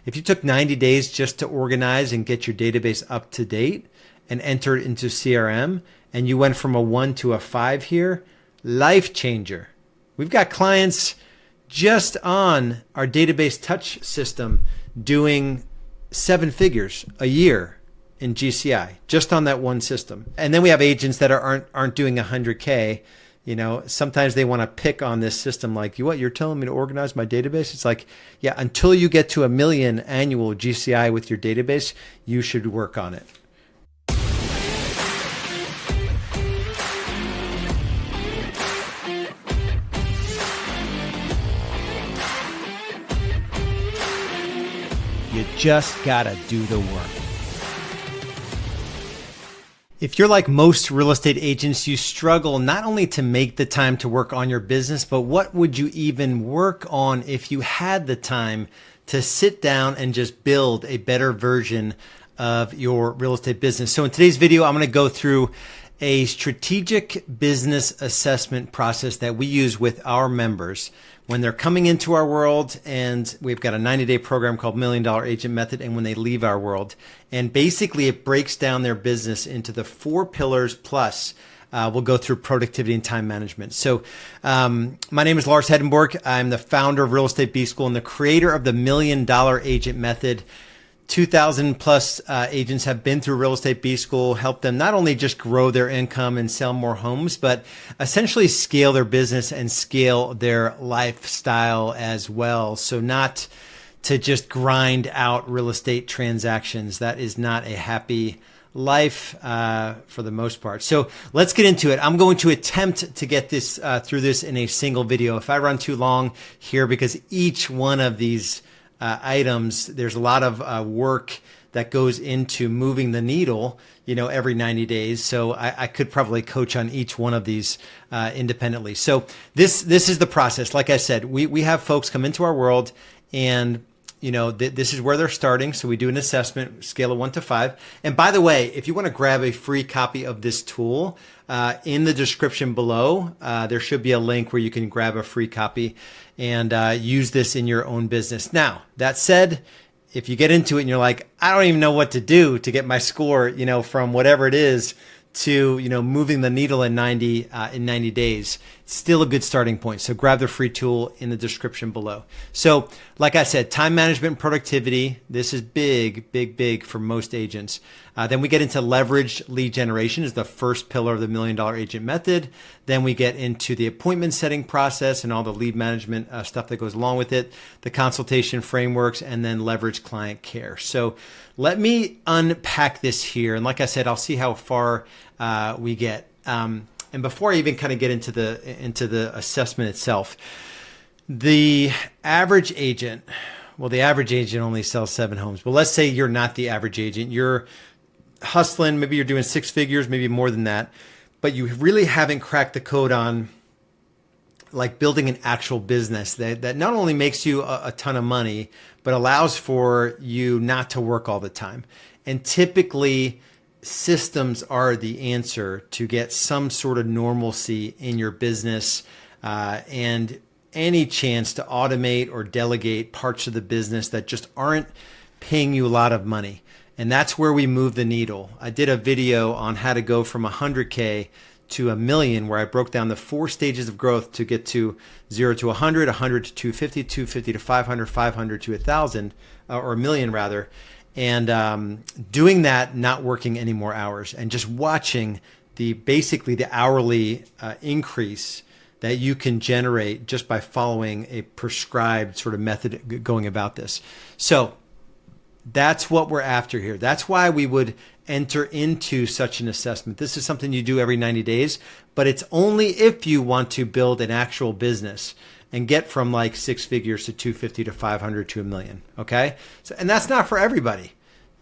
If you took 90 days just to organize and get your database up to date and enter it into CRM, and you went from a 1 to a 5 here, life changer. We've got clients just on our database touch system doing 7 figures a year in GCI, just on that one system. And then we have agents that aren't doing 100K. You know, sometimes they want to pick on this system like, you're telling me to organize my database? It's like, yeah, until you get to 1 million annual GCI with your database, you should work on it. You just gotta do the work. If you're like most real estate agents, you struggle not only to make the time to work on your business, but what would you even work on if you had the time to sit down and just build a better version of your real estate business? So in today's video, I'm going to go through a strategic business assessment process that we use with our members when they're coming into our world, and we've got a 90-day program called $1 Million Agent Method, and when they leave our world. And basically it breaks down their business into the 4 pillars plus we'll go through productivity and time management. So my name is Lars Hedenborg. I'm the founder of Real Estate B School and the creator of the $1 Million Agent Method. 2,000 plus agents have been through Real Estate B School, help them not only just grow their income and sell more homes, but essentially scale their business and scale their lifestyle as well. So not to just grind out real estate transactions. That is not a happy life for the most part. So let's get into it. I'm going to attempt to get this through this in a single video. If I run too long here, because each one of these items, there's a lot of work that goes into moving the needle, every 90 days. So I could probably coach on each one of these independently. So this is the process. Like I said, we have folks come into our world, and this is where they're starting. So we do an assessment, scale of 1 to 5. And by the way, if you want to grab a free copy of this tool, in the description below, there should be a link where you can grab a free copy and use this in your own business. Now, that said, if you get into it and you're like, I don't even know what to do to get my score, from whatever it is to, moving the needle in 90 days, it's still a good starting point. So grab the free tool in the description below. So like I said, time management and productivity, this is big, big, big for most agents. Then we get into leveraged lead generation is the first pillar of the $1 Million Agent Method. Then we get into the appointment setting process and all the lead management stuff that goes along with it, the consultation frameworks, and then leverage client care. So let me unpack this here. And like I said, I'll see how far we get. And before I even kind of get into the assessment itself, the average agent, the average agent only sells 7 homes. But let's say you're not the average agent. You're hustling, maybe you're doing 6 figures, maybe more than that, but you really haven't cracked the code on like building an actual business that not only makes you a ton of money, but allows for you not to work all the time. And typically systems are the answer to get some sort of normalcy in your business, and any chance to automate or delegate parts of the business that just aren't paying you a lot of money. And that's where we move the needle. I did a video on how to go from 100K to 1 million, where I broke down the 4 stages of growth to get to 0 to 100, 100 to 250, 250 to 500, 500 to 1,000, or 1 million rather. And doing that, not working any more hours, and just watching basically the hourly increase that you can generate just by following a prescribed sort of method going about this. So that's what we're after here. That's why we would enter into such an assessment. This is something you do every 90 days, but it's only if you want to build an actual business and get from like 6 figures to 250 to 500 to 1 million. Okay. So, and that's not for everybody.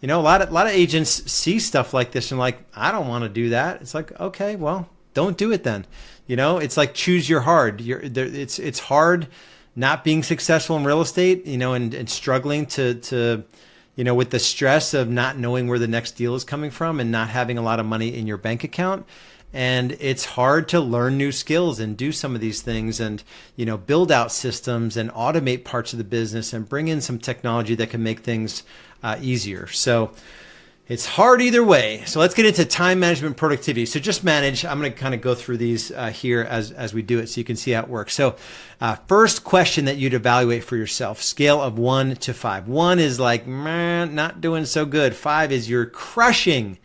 A lot of agents see stuff like this and like, I don't want to do that. It's like, okay, well, don't do it then. It's like choose your hard. It's hard not being successful in real estate, and struggling to with the stress of not knowing where the next deal is coming from and not having a lot of money in your bank account. And it's hard to learn new skills and do some of these things and, build out systems and automate parts of the business and bring in some technology that can make things easier. So it's hard either way. So let's get into time management productivity. So just manage. I'm going to kind of go through these here as we do it so you can see how it works. So first question that you'd evaluate for yourself, scale of 1 to 5. 1 is like, man, not doing so good. 5 is you're crushing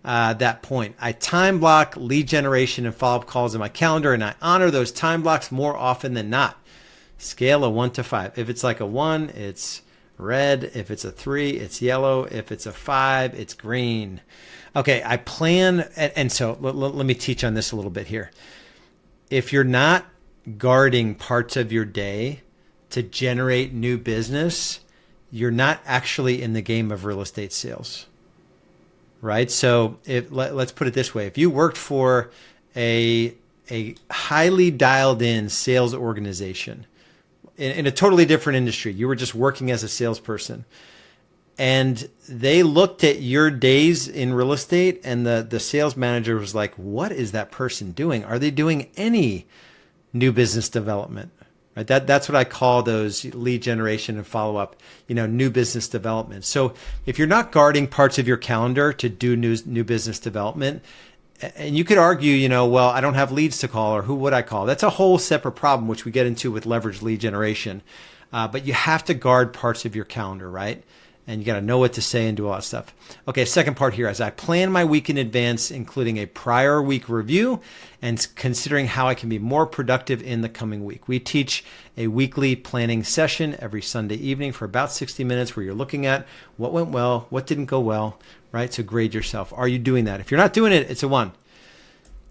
that point. I time block lead generation and follow-up calls in my calendar, and I honor those time blocks more often than not. Scale of 1 to 5. If it's like a 1, it's red. If it's a 3, it's yellow. If it's a 5, it's green. Okay, I plan, and so let me teach on this a little bit here. If you're not guarding parts of your day to generate new business, you're not actually in the game of real estate sales, right? So let's put it this way. If you worked for a highly dialed in sales organization, in a totally different industry, you were just working as a salesperson, and they looked at your days in real estate, and the sales manager was like, what is that person doing? Are they doing any new business development? Right? That's what I call those lead generation and follow-up, new business development. So if you're not guarding parts of your calendar to do new business development, and you could argue, well, I don't have leads to call, or who would I call? That's a whole separate problem, which we get into with leveraged lead generation. But you have to guard parts of your calendar, right? And you got to know what to say and do all that stuff. Okay, second part here, as I plan my week in advance, including a prior week review and considering how I can be more productive in the coming week. We teach a weekly planning session every Sunday evening for about 60 minutes where you're looking at what went well, what didn't go well, right? So grade yourself. Are you doing that? If you're not doing it, it's a 1.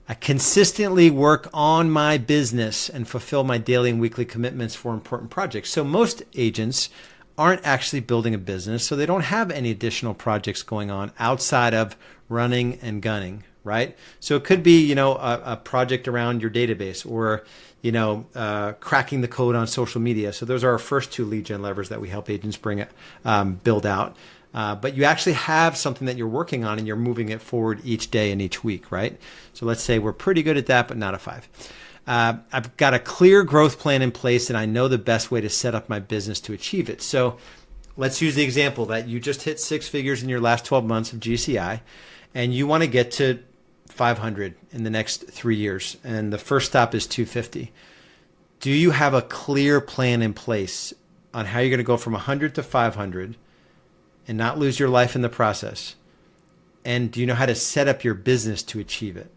I consistently work on my business and fulfill my daily and weekly commitments for important projects. So most agents aren't actually building a business, so they don't have any additional projects going on outside of running and gunning, right? So it could be, a project around your database or, cracking the code on social media. So those are our first 2 lead gen levers that we help agents build out. But you actually have something that you're working on and you're moving it forward each day and each week, right? So let's say we're pretty good at that, but not a 5. I've got a clear growth plan in place and I know the best way to set up my business to achieve it. So let's use the example that you just hit 6 figures in your last 12 months of GCI and you want to get to 500 in the next 3 years. And the first stop is 250. Do you have a clear plan in place on how you're going to go from 100 to 500 and not lose your life in the process? And do you know how to set up your business to achieve it?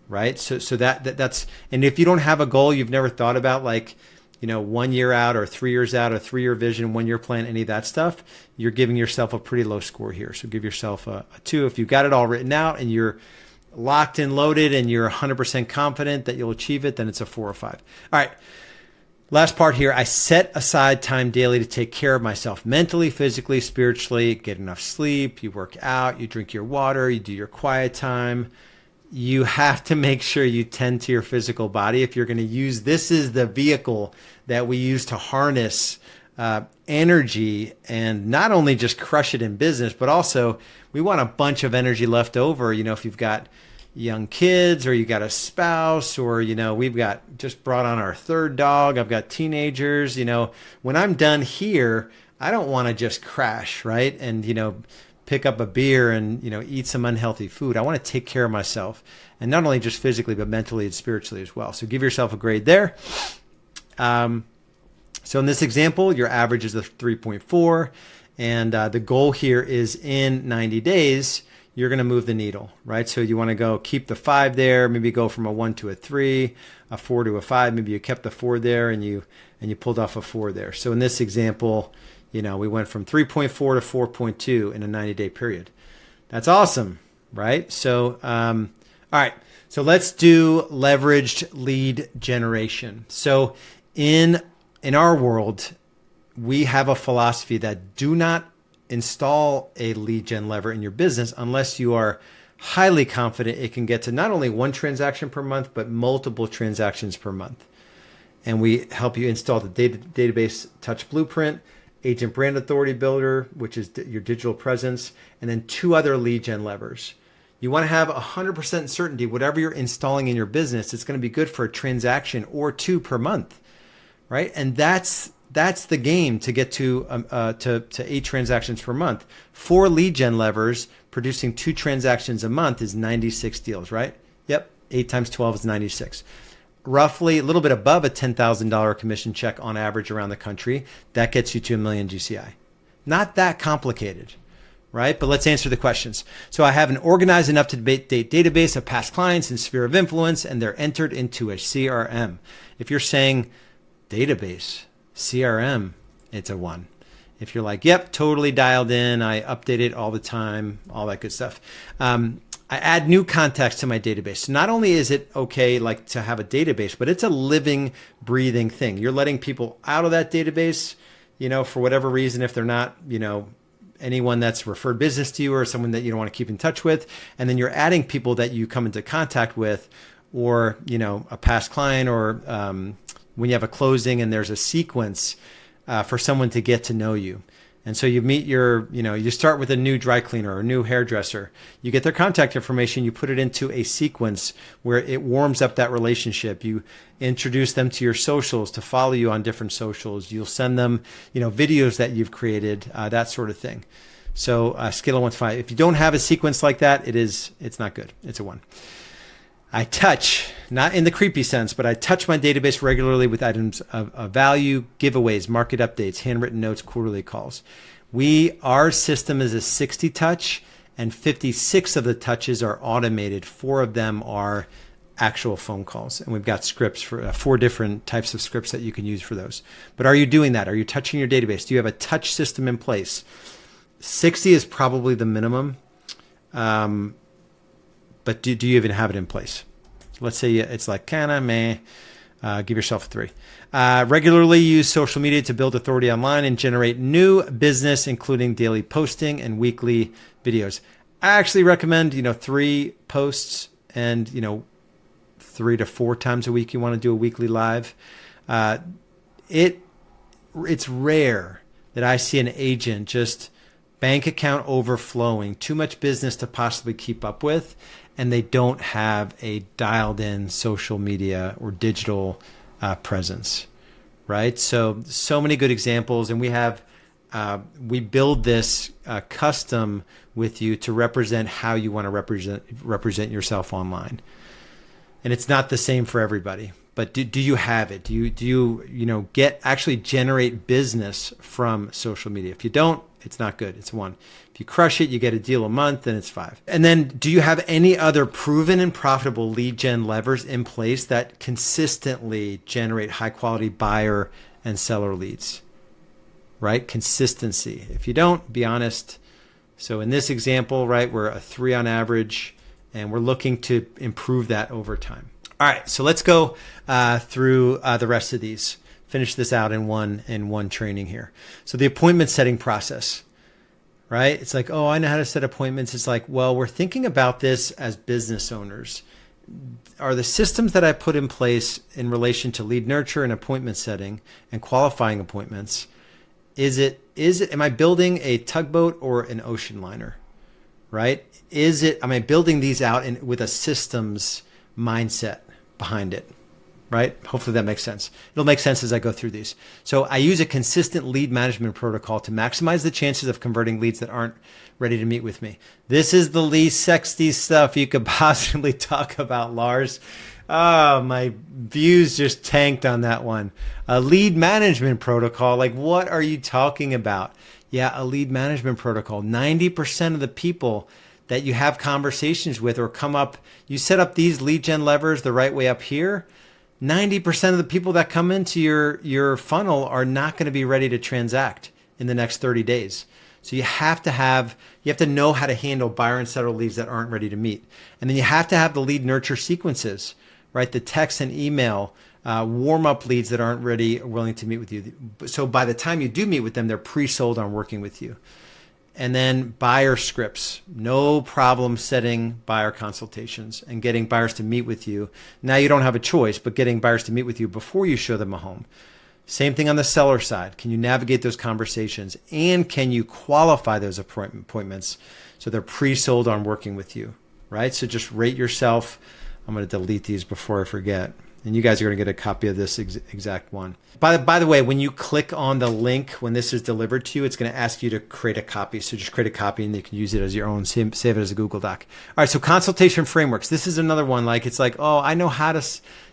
Right? So that's, and if you don't have a goal, you've never thought about 1 year out or 3 years out, a 3-year vision, 1-year plan, any of that stuff, you're giving yourself a pretty low score here. So give yourself a 2. If you've got it all written out and you're locked and loaded and you're 100% confident that you'll achieve it, then it's a 4 or 5. All right. Last part here, I set aside time daily to take care of myself mentally, physically, spiritually, get enough sleep, you work out, you drink your water, you do your quiet time. You have to make sure you tend to your physical body. If you're going to use, this is the vehicle that we use to harness energy and not only just crush it in business, but also we want a bunch of energy left over. If you've got young kids or you got a spouse or, we've got just brought on our 3rd dog. I've got teenagers, when I'm done here, I don't want to just crash, right? And, pick up a beer and, eat some unhealthy food. I want to take care of myself, and not only just physically, but mentally and spiritually as well. So give yourself a grade there. So in this example, your average is a 3.4, and the goal here is in 90 days, you're going to move the needle, right? So you want to keep the 5 there, maybe go from a 1 to a 3, a 4 to a 5. Maybe you kept the 4 there and you pulled off a 4 there. So in this example, we went from 3.4 to 4.2 in a 90-day period. That's awesome, right? So, all right. So let's do leveraged lead generation. So in our world, we have a philosophy that do not install a lead gen lever in your business unless you are highly confident it can get to not only 1 transaction per month, but multiple transactions per month. And we help you install the database touch blueprint, Agent Brand Authority Builder, which is your digital presence, and then 2 other lead gen levers. You want to have 100% certainty, whatever you're installing in your business, it's going to be good for a transaction or two per month, right? And that's the game to get to 8 transactions per month. 4 lead gen levers producing 2 transactions a month is 96 deals, right? Yep, 8 times 12 is 96. Roughly a little bit above a $10,000 commission check on average around the country. That gets you to 1 million GCI. Not that complicated, right? But let's answer the questions. So I have an organized and up-to-date database of past clients and sphere of influence, and they're entered into a CRM. If you're saying database, CRM, it's a 1. If you're like, yep, totally dialed in, I update it all the time, all that good stuff. I add new contacts to my database. So not only is it okay like to have a database, but it's a living, breathing thing. You're letting people out of that database, for whatever reason, if they're not, anyone that's referred business to you or someone that you don't want to keep in touch with. And then you're adding people that you come into contact with, or, a past client, or when you have a closing and there's a sequence for someone to get to know you. And so you meet you start with a new dry cleaner or a new hairdresser. You get their contact information, you put it into a sequence where it warms up that relationship. You introduce them to your socials to follow you on different socials. You'll send them, videos that you've created, that sort of thing. So scale of 1 to 5. If you don't have a sequence like that, it's not good. It's a 1. I touch, not in the creepy sense, but I touch my database regularly with items of value, giveaways, market updates, handwritten notes, quarterly calls. Our system is a 60 touch, and 56 of the touches are automated. 4 of them are actual phone calls. And we've got scripts for 4 different types of scripts that you can use for those. But are you doing that? Are you touching your database? Do you have a touch system in place? 60 is probably the minimum. But do you even have it in place? So let's say it's like give yourself a 3. Regularly use social media to build authority online and generate new business, including daily posting and weekly videos. I actually recommend, 3 posts and, 3 to 4 times a week you want to do a weekly live. It's rare that I see an agent just bank account overflowing, too much business to possibly keep up with, and they don't have a dialed in social media or digital presence, right? So many good examples, and we build this custom with you to represent how you want to represent yourself online. And it's not the same for everybody, but do you have it? Do you actually generate business from social media? If you don't, it's not good. It's 1. If you crush it, you get a deal a month, and it's 5. And then do you have any other proven and profitable lead gen levers in place that consistently generate high quality buyer and seller leads, right? Consistency. If you don't, be honest. So in this example, right, we're a 3 on average, and we're looking to improve that over time. All right, so let's go through the rest of these. Finish this out in one training here. So the appointment setting process, right? It's like, oh, I know how to set appointments. It's like, well, we're thinking about this as business owners. Are the systems that I put in place in relation to lead nurture and appointment setting and qualifying appointments, am I building a tugboat or an ocean liner, right? Am I building these out with a systems mindset behind it? Right? Hopefully that makes sense. It'll make sense as I go through these. So I use a consistent lead management protocol to maximize the chances of converting leads that aren't ready to meet with me. This is the least sexy stuff you could possibly talk about, Lars. Oh, my views just tanked on that one. A lead management protocol, like what are you talking about? Yeah, a lead management protocol. 90% of the people that you have conversations with or come up, you set up these lead gen levers the right way up here, 90% of the people that come into your funnel are not going to be ready to transact in the next 30 days. So you have to know how to handle buyer and seller leads that aren't ready to meet. And then you have to have the lead nurture sequences, right? The text and email, warm up leads that aren't ready or willing to meet with you. So by the time you do meet with them, they're pre-sold on working with you. And then buyer scripts, no problem setting buyer consultations and getting buyers to meet with you. Now you don't have a choice, but getting buyers to meet with you before you show them a home. Same thing on the seller side. Can you navigate those conversations, and can you qualify those appointments so they're pre-sold on working with you? right? So just rate yourself. I'm going to delete these before I forget. And you guys are going to get a copy of this exact one. By the way, when you click on the link, when this is delivered to you, it's going to ask you to create a copy. So just create a copy and you can use it as your own, save it as a Google Doc. All right, so consultation frameworks. This is another one. Like, it's like, oh, I know how to,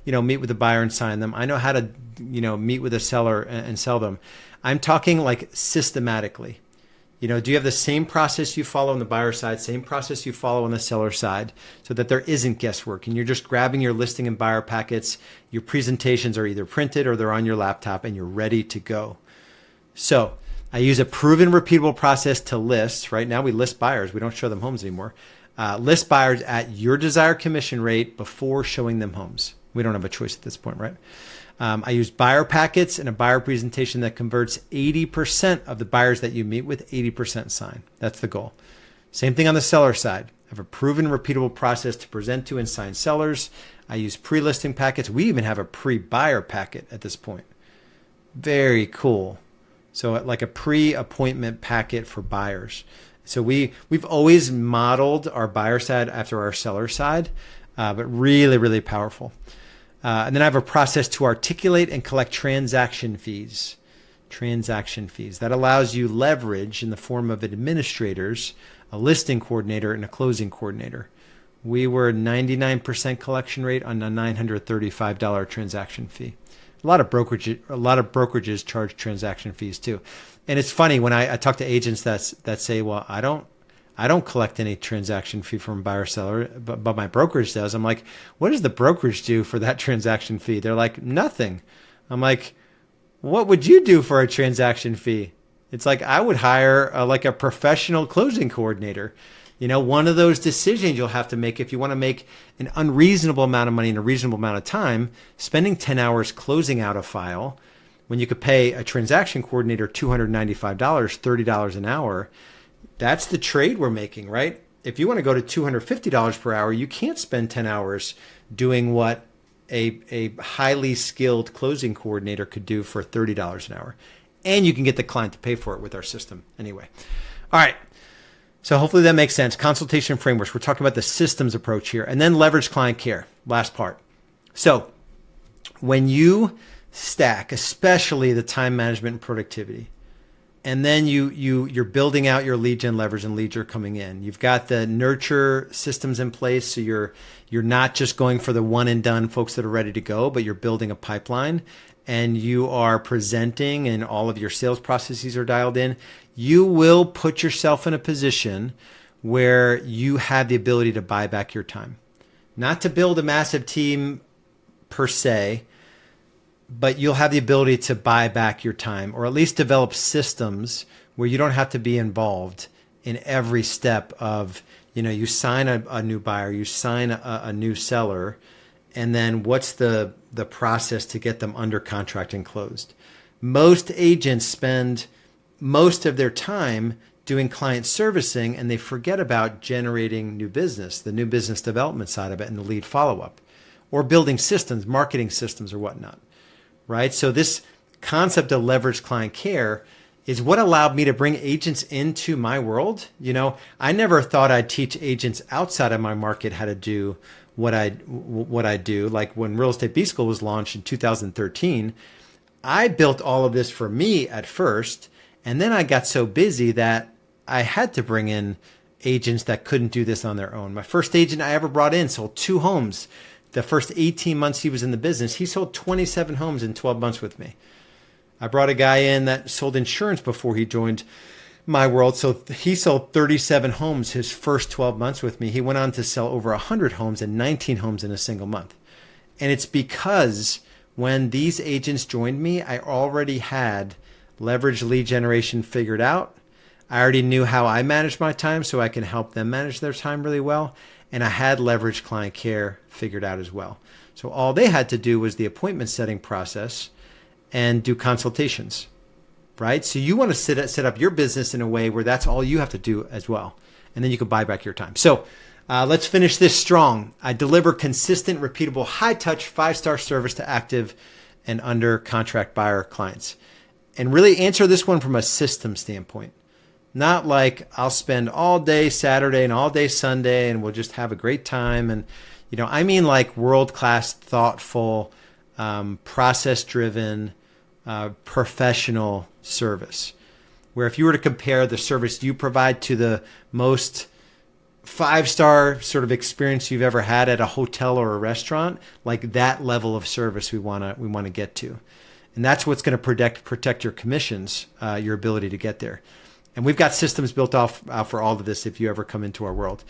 meet with the buyer and sign them. I know how to, meet with a seller and sell them. I'm talking like systematically. Do you have the same process you follow on the buyer side, same process you follow on the seller side, so that there isn't guesswork and you're just grabbing your listing and buyer packets, your presentations are either printed or they're on your laptop and you're ready to go. So I use a proven, repeatable process to list. Right now we list buyers. We don't show them homes anymore. List buyers at your desired commission rate before showing them homes. We don't have a choice at this point, right? I use buyer packets and a buyer presentation that converts 80% of the buyers that you meet with, 80% sign. That's the goal. Same thing on the seller side. I have a proven, repeatable process to present to and sign sellers. I use pre-listing packets. We even have a pre-buyer packet at this point. Very cool. So like a pre-appointment packet for buyers. So we've always modeled our buyer side after our seller side, but really, really powerful. And then I have a process to articulate and collect transaction fees. Transaction fees. That allows you leverage in the form of administrators, a listing coordinator, and a closing coordinator. We were 99% collection rate on a $935 transaction fee. A lot of brokerages charge transaction fees too. And it's funny when I talk to agents that say, well, I don't collect any transaction fee from buyer seller, but my brokerage does. I'm like, what does the brokerage do for that transaction fee? They're like, nothing. I'm like, what would you do for a transaction fee? It's like, I would hire a professional closing coordinator. One of those decisions you'll have to make if you want to make an unreasonable amount of money in a reasonable amount of time, spending 10 hours closing out a file when you could pay a transaction coordinator $295, $30 an hour. That's the trade we're making, right? If you want to go to $250 per hour, you can't spend 10 hours doing what a highly skilled closing coordinator could do for $30 an hour. And you can get the client to pay for it with our system anyway. All right. So hopefully that makes sense. Consultation frameworks. We're talking about the systems approach here. And then leverage client care. Last part. So when you stack, especially the time management and productivity, and then you're building out your lead gen leverage and leads are coming in. You've got the nurture systems in place. So you're not just going for the one and done folks that are ready to go, but you're building a pipeline and you are presenting and all of your sales processes are dialed in. You will put yourself in a position where you have the ability to buy back your time. Not to build a massive team per se, but you'll have the ability to buy back your time or at least develop systems where you don't have to be involved in every step of, you sign a new buyer, you sign a new seller, and then what's the process to get them under contract and closed. Most agents spend most of their time doing client servicing and they forget about generating new business, the new business development side of it and the lead follow-up, or building systems, marketing systems or whatnot. Right? So this concept of leverage client care is what allowed me to bring agents into my world. I never thought I'd teach agents outside of my market how to do what I do. Like when Real Estate B School was launched in 2013, I built all of this for me at first. And then I got so busy that I had to bring in agents that couldn't do this on their own. My first agent I ever brought in sold 2 homes. The first 18 months he was in the business, he sold 27 homes in 12 months with me. I brought a guy in that sold insurance before he joined my world. So he sold 37 homes his first 12 months with me. He went on to sell over 100 homes and 19 homes in a single month. And it's because when these agents joined me, I already had leverage lead generation figured out. I already knew how I managed my time so I can help them manage their time really well. And I had leverage client care figured out as well. So all they had to do was the appointment setting process and do consultations, right? So you want to set up your business in a way where that's all you have to do as well. And then you can buy back your time. So let's finish this strong. I deliver consistent, repeatable, high-touch, 5-star service to active and under contract buyer clients. And really answer this one from a system standpoint. Not like I'll spend all day Saturday and all day Sunday and we'll just have a great time. And, I mean like world-class, thoughtful, process-driven, professional service. Where if you were to compare the service you provide to the most 5-star sort of experience you've ever had at a hotel or a restaurant, like that level of service we want to get to. And that's what's going to protect your commissions, your ability to get there. And we've got systems built out for all of this if you ever come into our world.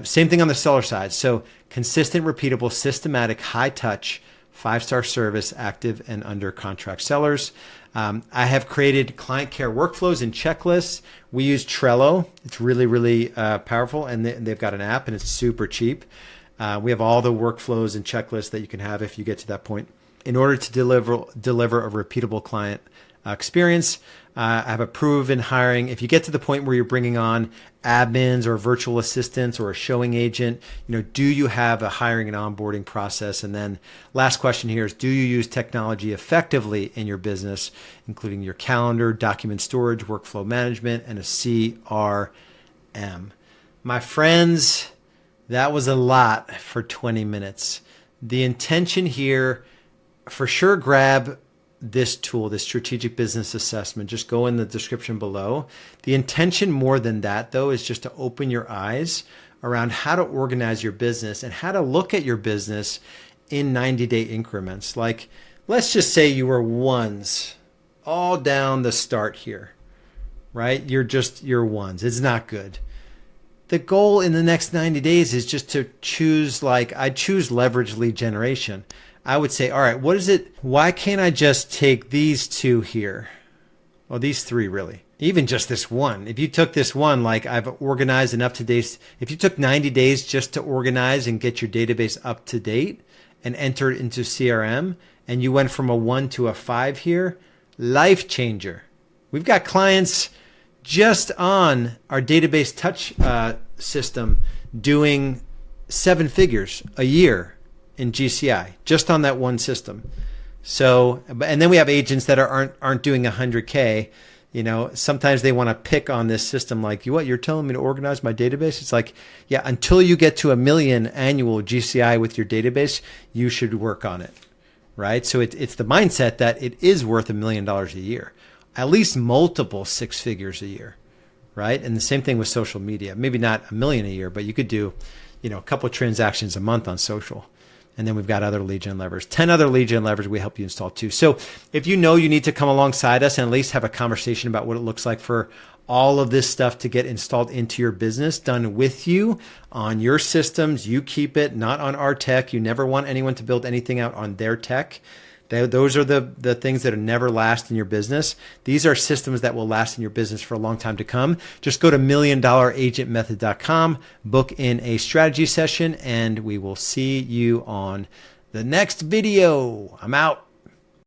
Same thing on the seller side. So consistent, repeatable, systematic, high touch, 5-star service, active and under contract sellers. I have created client care workflows and checklists. We use Trello. It's really, really powerful. And they've got an app and it's super cheap. We have all the workflows and checklists that you can have if you get to that point. In order to deliver a repeatable client experience, I have a proven hiring. If you get to the point where you're bringing on admins or virtual assistants or a showing agent, do you have a hiring and onboarding process? And then last question here is, do you use technology effectively in your business, including your calendar, document storage, workflow management, and a CRM? My friends, that was a lot for 20 minutes. The intention here, for sure, grab this tool, this strategic business assessment. Just go in the description below. The intention more than that, though, is just to open your eyes around how to organize your business and how to look at your business in 90-day increments. Like, let's just say you were ones all down the start here, right? You're ones. It's not good. The goal in the next 90 days is just to choose, I choose leverage lead generation. I would say, all right, what is it? Why can't I just take these 2 here? Well, these 3 really. Even just this one. If you took this one, I've organized and up to date. If you took 90 days just to organize and get your database up to date and enter it into CRM, and you went from a 1 to a 5 here, life changer. We've got clients just on our database touch system doing 7 figures a year in GCI, just on that one system. So, and then we have agents that aren't doing 100K. Sometimes they want to pick on this system, like, you're telling me to organize my database? It's like, yeah, until you get to 1 million annual GCI with your database, you should work on it, right? So it's the mindset that it is worth $1 million a year, at least multiple 6 figures a year, right? And the same thing with social media. Maybe not 1 million a year, but you could do, a couple of transactions a month on social. And then we've got other lead gen levers, 10 other lead gen levers we help you install too. So if you need to come alongside us and at least have a conversation about what it looks like for all of this stuff to get installed into your business, done with you on your systems, you keep it, not on our tech. You never want anyone to build anything out on their tech. Those are the things that will never last in your business. These are systems that will last in your business for a long time to come. Just go to $1,000,000agentmethod.com, book in a strategy session, and we will see you on the next video. I'm out.